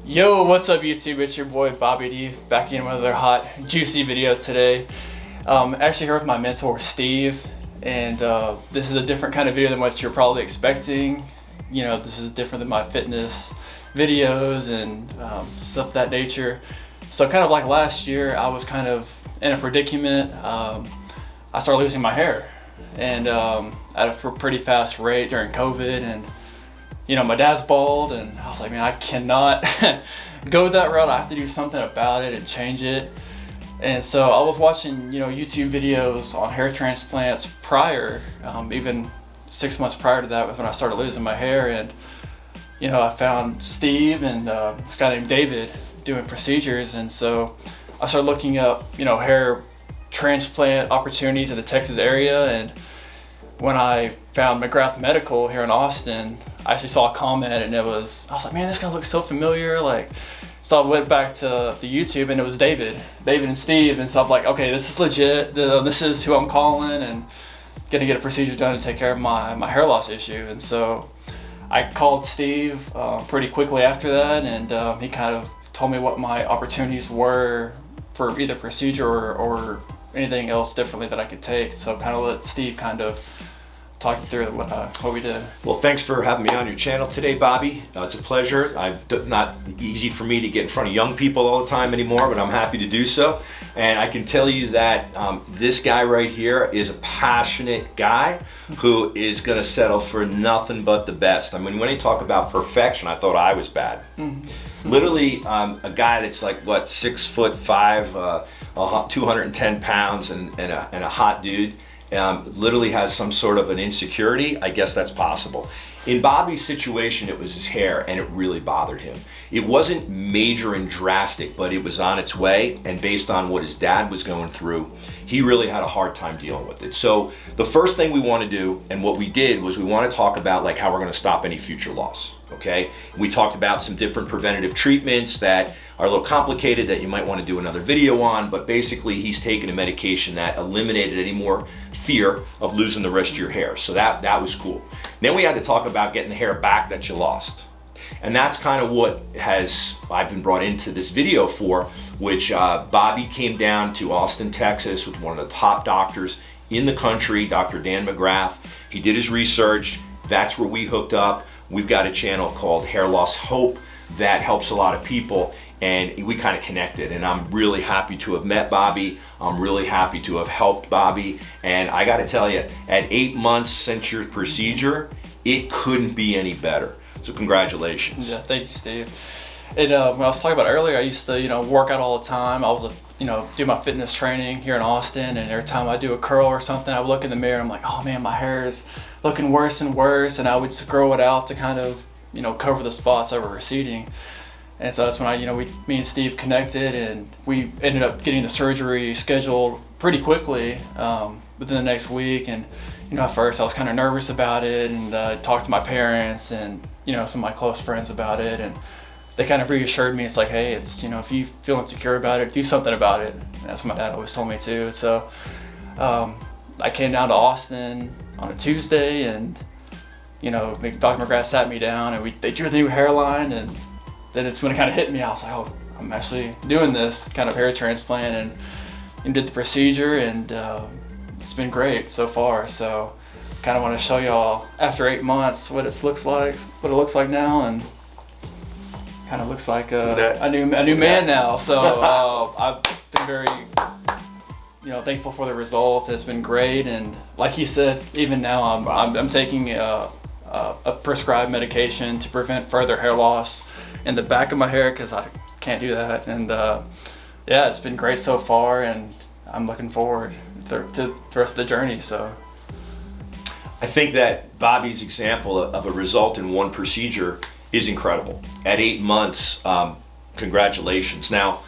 Yo, what's up YouTube? It's your boy Bobby D back in with another hot, juicy video today. Actually here with my mentor Steve, and this is a different kind of video than what you're probably expecting. You know, this is different than my fitness videos and stuff of that nature. So kind of like last year, I was kind of in a predicament. I started losing my hair, and at a pretty fast rate during COVID, and you know, my dad's bald, and I was like, man, I cannot go that route. I have to do something about it and change it. And so I was watching, you know, YouTube videos on hair transplants prior, even 6 months prior to that, when I started losing my hair. And you know, I found Steve and this guy named David doing procedures, and so I started looking up, you know, hair transplant opportunities in the Texas area. And when I found McGrath Medical here in Austin, I actually saw a comment, and I was like, man, this guy looks so familiar. Like, so I went back to the YouTube, and it was David and Steve, and so I'm like, okay, this is legit. This is who I'm calling, and gonna get a procedure done to take care of my hair loss issue. And so I called Steve pretty quickly after that, and he kind of told me what my opportunities were for either procedure or anything else differently that I could take. So kind of let Steve kind of talk you through what we did. Well, thanks for having me on your channel today, Bobby. It's a pleasure. It's not easy for me to get in front of young people all the time anymore, but I'm happy to do so. And I can tell you that this guy right here is a passionate guy who is going to settle for nothing but the best. I mean, when you talk about perfection, I thought I was bad. Mm-hmm. Literally, a guy that's like, what, 6'5", 210 pounds, and a hot dude. Literally has some sort of an insecurity. I guess that's possible. In Bobby's situation, it was his hair, and it really bothered him. It wasn't major and drastic, but it was on its way, and based on what his dad was going through, he really had a hard time dealing with it. So the first thing we want to do, and what we did, was we want to talk about like how we're going to stop any future loss. Okay, we talked about some different preventative treatments that are a little complicated that you might want to do another video on, but basically he's taken a medication that eliminated any more fear of losing the rest of your hair. So that was cool. Then we had to talk about getting the hair back that you lost. And that's kind of what I've been brought into this video for, which Bobby came down to Austin, Texas with one of the top doctors in the country, Dr. McGrath. He did his research. That's where we hooked up. We've got a channel called Hair Loss Hope that helps a lot of people, and we kind of connected, and I'm really happy to have met Bobby. I'm really happy to have helped Bobby, and I got to tell you, at 8 months since your procedure, it couldn't be any better. So congratulations. Yeah, thank you, Steve. And when I was talking about earlier, I used to, you know, work out all the time. I was, do my fitness training here in Austin, and every time I do a curl or something, I would look in the mirror and I'm like, oh man, my hair is looking worse and worse, and I would just grow it out to kind of, you know, cover the spots that were receding. And so that's when me and Steve connected, and we ended up getting the surgery scheduled pretty quickly within the next week. And you know, at first I was kind of nervous about it, and talked to my parents and, you know, some of my close friends about it, and they kind of reassured me. It's like, hey, it's, you know, if you feel insecure about it, do something about it. And that's what my dad always told me too. So I came down to Austin on a Tuesday, and you know, Dr. McGrath sat me down, and they drew the new hairline, and then it's when it kind of hit me. I was like, oh, I'm actually doing this kind of hair transplant, and did the procedure, and it's been great so far. So kind of want to show y'all after 8 months what it looks like now, and kind of looks like a new man now. So I've been very, you know, thankful for the results. It's been great, and like he said, even now I'm taking a prescribed medication to prevent further hair loss in the back of my hair, because I can't do that. And yeah, it's been great so far, and I'm looking forward to the rest of the journey. So I think that Bobby's example of a result in one procedure is incredible. At 8 months, congratulations. Now,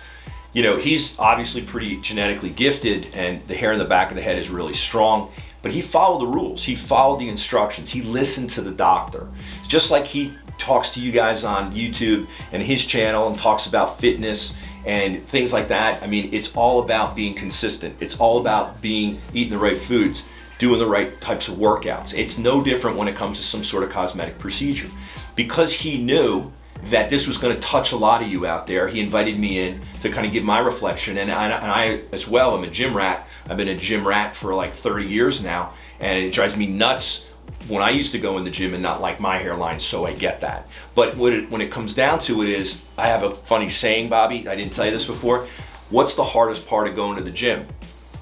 you know, he's obviously pretty genetically gifted, and the hair in the back of the head is really strong, but he followed the rules. He followed the instructions. He listened to the doctor. Just like he talks to you guys on YouTube and his channel and talks about fitness and things like that. I mean, it's all about being consistent. It's all about eating the right foods, doing the right types of workouts. It's no different when it comes to some sort of cosmetic procedure. Because he knew that this was going to touch a lot of you out there. He invited me in to kind of give my reflection, and I as well am a gym rat. I've been a gym rat for like 30 years now, and it drives me nuts when I used to go in the gym and not like my hairline, so I get that. But when it comes down to it is, I have a funny saying, Bobby, I didn't tell you this before. What's the hardest part of going to the gym?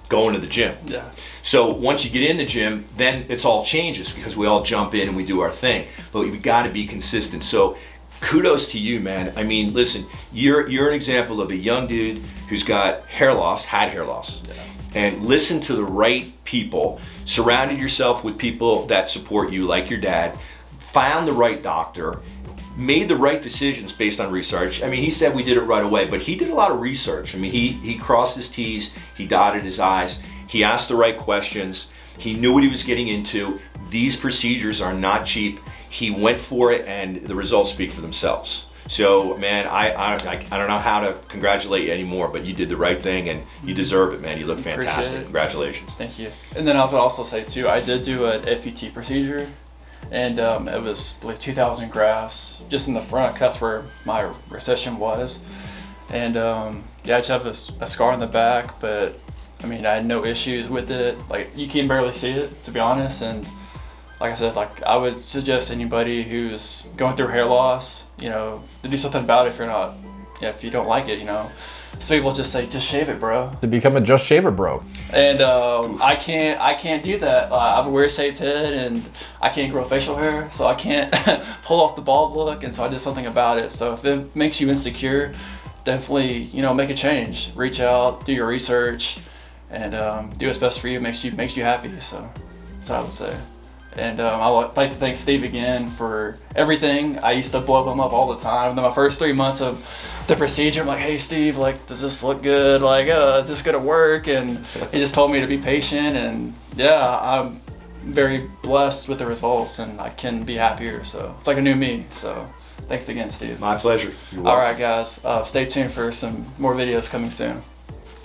Going to the gym. Yeah. So once you get in the gym, then it's all changes because we all jump in and we do our thing. But we got to be consistent. So kudos to you, man. I mean, listen, you're an example of a young dude who's got hair loss, had hair loss. Yeah. And listen to the right people, surrounded yourself with people that support you, like your dad, found the right doctor, made the right decisions based on research. I mean, he said we did it right away, but he did a lot of research. I mean, he crossed his T's, he dotted his I's, he asked the right questions, he knew what he was getting into. These procedures are not cheap. He went for it, and the results speak for themselves. So, man, I don't know how to congratulate you anymore, but you did the right thing, and you deserve it, man. You look fantastic. Congratulations. Thank you. And then I was going to also say, too, I did do an FET procedure, and it was, I believe, 2,000 grafts just in the front, 'cause that's where my recession was. And, yeah, I just have a scar in the back, but, I mean, I had no issues with it. Like, you can barely see it, to be honest, and like I said, like I would suggest anybody who's going through hair loss, you know, to do something about it if you're not, yeah, if you don't like it, you know. Some people just say, just shave it, bro. To become a just shaver bro. And I can't do that. I have a weird shaped head, and I can't grow facial hair, so I can't pull off the bald look, and so I did something about it. So if it makes you insecure, definitely, you know, make a change. Reach out, do your research, and do what's best for you. Makes you happy. So that's what I would say. And I would like to thank Steve again for everything. I used to blow him up all the time. And then my first 3 months of the procedure, I'm like, hey Steve, like, does this look good? Like, is this gonna work? And he just told me to be patient, and yeah, I'm very blessed with the results, and I can be happier. So it's like a new me. So thanks again, Steve. My pleasure. All right, guys, stay tuned for some more videos coming soon.